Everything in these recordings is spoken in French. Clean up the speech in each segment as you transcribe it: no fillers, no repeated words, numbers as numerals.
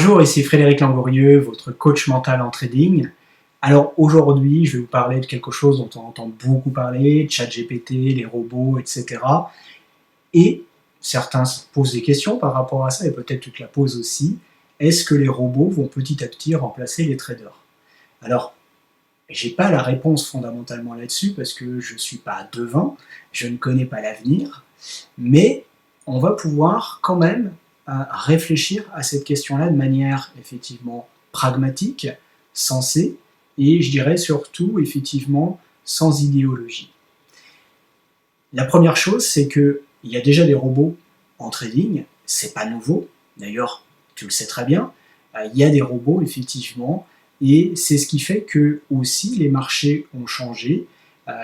Bonjour, ici Frédéric Langourieux, votre coach mental en trading. Alors aujourd'hui, je vais vous parler de quelque chose dont on entend beaucoup parler, ChatGPT, les robots, etc. Et certains se posent des questions par rapport à ça, et peut-être tu te la poses aussi. Est-ce que les robots vont petit à petit remplacer les traders? Alors, j'ai pas la réponse fondamentalement là-dessus, parce que je suis pas devin, je ne connais pas l'avenir, mais on va pouvoir quand même réfléchir à cette question-là de manière effectivement pragmatique, sensée, et je dirais surtout effectivement sans idéologie. La première chose, c'est qu'il y a déjà des robots en trading, c'est pas nouveau, d'ailleurs tu le sais très bien, il y a des robots effectivement, et c'est ce qui fait que aussi les marchés ont changé,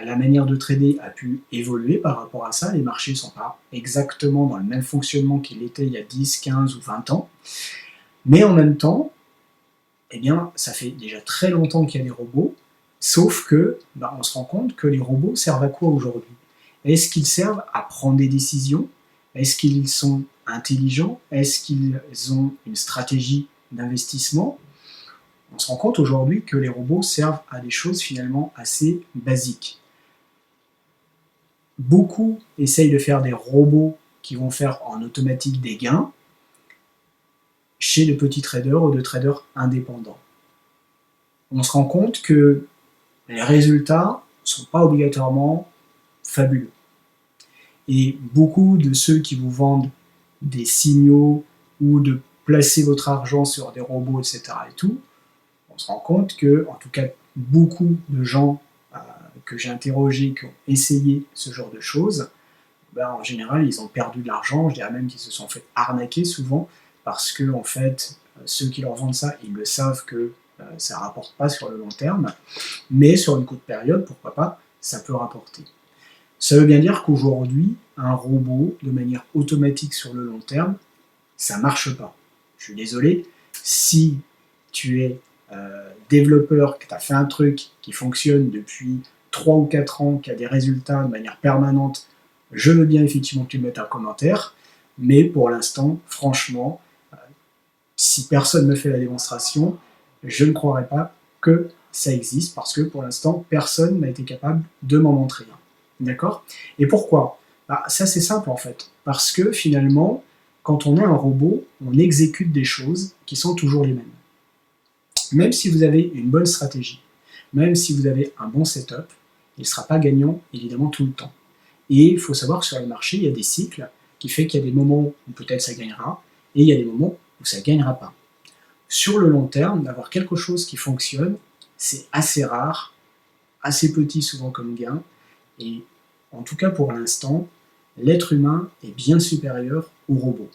la manière de trader a pu évoluer par rapport à ça, les marchés ne sont pas exactement dans le même fonctionnement qu'il était il y a 10, 15 ou 20 ans, mais en même temps, eh bien, ça fait déjà très longtemps qu'il y a des robots, sauf que on se rend compte que les robots servent à quoi aujourd'hui? Est-ce qu'ils servent à prendre des décisions? Est-ce qu'ils sont intelligents? Est-ce qu'ils ont une stratégie d'investissement? On se rend compte aujourd'hui que les robots servent à des choses finalement assez basiques. Beaucoup essayent de faire des robots qui vont faire en automatique des gains chez de petits traders ou de traders indépendants. On se rend compte que les résultats ne sont pas obligatoirement fabuleux. Et beaucoup de ceux qui vous vendent des signaux ou de placer votre argent sur des robots, etc. et tout, on se rend compte que, en tout cas, beaucoup de gens que j'ai interrogés, qui ont essayé ce genre de choses, en général, ils ont perdu de l'argent, je dirais même qu'ils se sont fait arnaquer souvent, parce que, en fait, ceux qui leur vendent ça, ils le savent que ça ne rapporte pas sur le long terme, mais sur une courte période, pourquoi pas, ça peut rapporter. Ça veut bien dire qu'aujourd'hui, un robot, de manière automatique sur le long terme, ça ne marche pas. Je suis désolé, si tu es développeur, que tu as fait un truc qui fonctionne depuis 3 ou 4 ans, qui a des résultats de manière permanente, je veux bien effectivement que tu me mettes un commentaire, mais pour l'instant, franchement, si personne ne fait la démonstration, je ne croirais pas que ça existe, parce que pour l'instant, personne n'a été capable de m'en montrer un. D'accord? Et pourquoi? Ça c'est simple en fait, parce que finalement, quand on est un robot, on exécute des choses qui sont toujours les mêmes. Même si vous avez une bonne stratégie, même si vous avez un bon setup, il ne sera pas gagnant évidemment tout le temps. Et il faut savoir que sur le marché, il y a des cycles qui fait qu'il y a des moments où peut-être ça gagnera, et il y a des moments où ça ne gagnera pas. Sur le long terme, d'avoir quelque chose qui fonctionne, c'est assez rare, assez petit souvent comme gain, et en tout cas pour l'instant, l'être humain est bien supérieur au robot.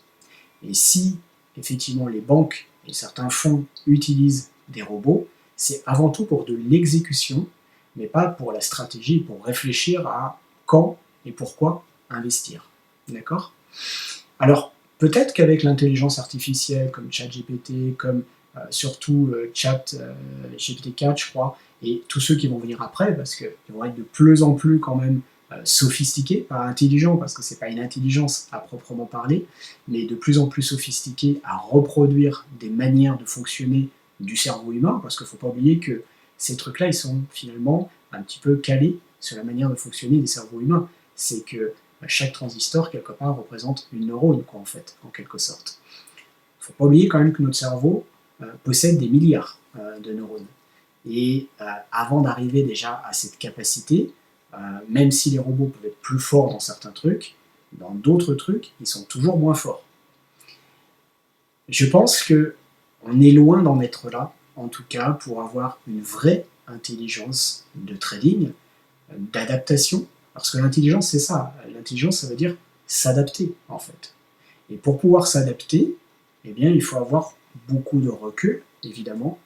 Et si effectivement les banques et certains fonds utilisent des robots, c'est avant tout pour de l'exécution, mais pas pour la stratégie, pour réfléchir à quand et pourquoi investir. D'accord? Alors, peut-être qu'avec l'intelligence artificielle, comme ChatGPT, comme surtout ChatGPT-4, je crois, et tous ceux qui vont venir après, parce qu'ils vont être de plus en plus quand même sophistiqués, pas intelligents, parce que c'est pas une intelligence à proprement parler, mais de plus en plus sophistiqués à reproduire des manières de fonctionner du cerveau humain, parce qu'il ne faut pas oublier que ces trucs-là, ils sont finalement un petit peu calés sur la manière de fonctionner des cerveaux humains. C'est que chaque transistor, quelque part, représente une neurone, quoi, en fait, en quelque sorte. Il ne faut pas oublier quand même que notre cerveau possède des milliards de neurones. Et avant d'arriver déjà à cette capacité, même si les robots peuvent être plus forts dans certains trucs, dans d'autres trucs, ils sont toujours moins forts. Je pense qu'on est loin d'en être là, en tout cas, pour avoir une vraie intelligence de trading, d'adaptation, parce que l'intelligence, c'est ça. L'intelligence, ça veut dire s'adapter, en fait. Et pour pouvoir s'adapter, eh bien, il faut avoir beaucoup de recul, évidemment,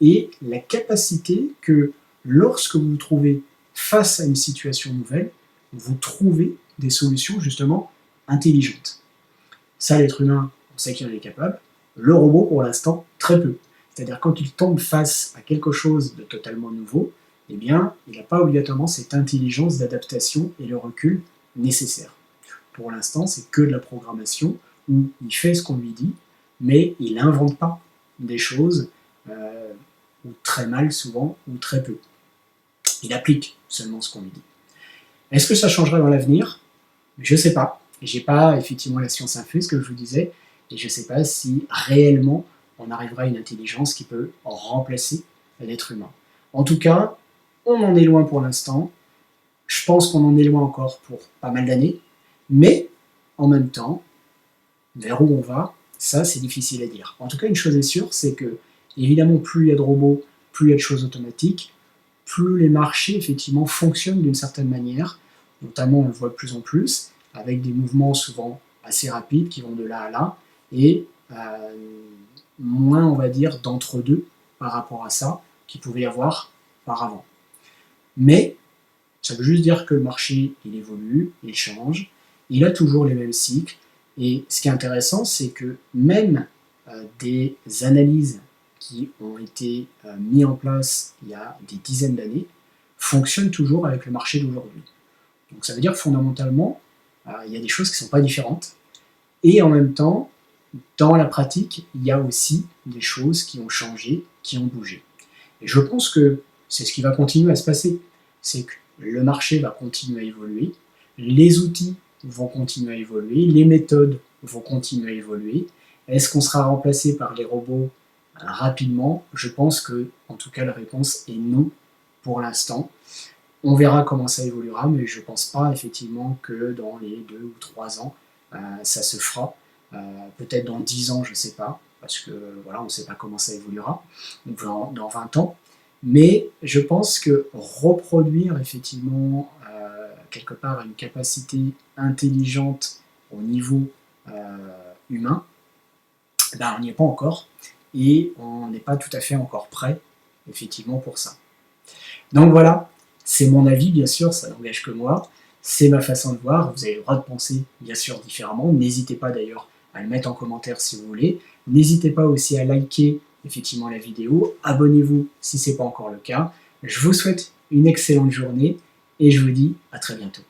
et la capacité que, lorsque vous vous trouvez face à une situation nouvelle, vous trouvez des solutions, justement, intelligentes. Ça, l'être humain, on sait qu'il en est capable. Le robot, pour l'instant, très peu. C'est-à-dire, quand il tombe face à quelque chose de totalement nouveau, eh bien, il n'a pas obligatoirement cette intelligence d'adaptation et le recul nécessaire. Pour l'instant, c'est que de la programmation, où il fait ce qu'on lui dit, mais il n'invente pas. des choses, ou très mal souvent, ou très peu. Il applique seulement ce qu'on lui dit. Est-ce que ça changera dans l'avenir? Je ne sais pas. J'ai pas effectivement la science infuse, que je vous disais, et je ne sais pas si réellement on arrivera à une intelligence qui peut remplacer l'être humain. En tout cas, on en est loin pour l'instant. Je pense qu'on en est loin encore pour pas mal d'années, mais en même temps, vers où on va, ça c'est difficile à dire. En tout cas, une chose est sûre, c'est que évidemment, plus il y a de robots, plus il y a de choses automatiques, plus les marchés effectivement fonctionnent d'une certaine manière, notamment on le voit de plus en plus, avec des mouvements souvent assez rapides qui vont de là à là, et moins, on va dire, d'entre-deux par rapport à ça qu'il pouvait y avoir auparavant. Mais ça veut juste dire que le marché, il évolue, il change, il a toujours les mêmes cycles, et ce qui est intéressant, c'est que même des analyses qui ont été mises en place il y a des dizaines d'années fonctionnent toujours avec le marché d'aujourd'hui. Donc ça veut dire fondamentalement, il y a des choses qui ne sont pas différentes, et en même temps, dans la pratique, il y a aussi des choses qui ont changé, qui ont bougé. Et je pense que c'est ce qui va continuer à se passer. C'est que le marché va continuer à évoluer, les outils vont continuer à évoluer, les méthodes vont continuer à évoluer. Est-ce qu'on sera remplacé par les robots rapidement? Je pense que, en tout cas, la réponse est non pour l'instant. On verra comment ça évoluera, mais je ne pense pas effectivement que dans les 2 ou 3 ans, ça se fera. Peut-être dans 10 ans, je ne sais pas, parce que voilà, on ne sait pas comment ça évoluera, donc dans 20 ans. Mais je pense que reproduire effectivement quelque part une capacité intelligente au niveau humain, ben, on n'y est pas encore, et on n'est pas tout à fait encore prêt effectivement pour ça. Donc voilà, c'est mon avis, bien sûr, ça n'engage que moi, c'est ma façon de voir, vous avez le droit de penser bien sûr différemment, n'hésitez pas d'ailleurs à le mettre en commentaire si vous voulez, n'hésitez pas aussi à liker effectivement la vidéo, abonnez-vous si ce n'est pas encore le cas, je vous souhaite une excellente journée et je vous dis à très bientôt.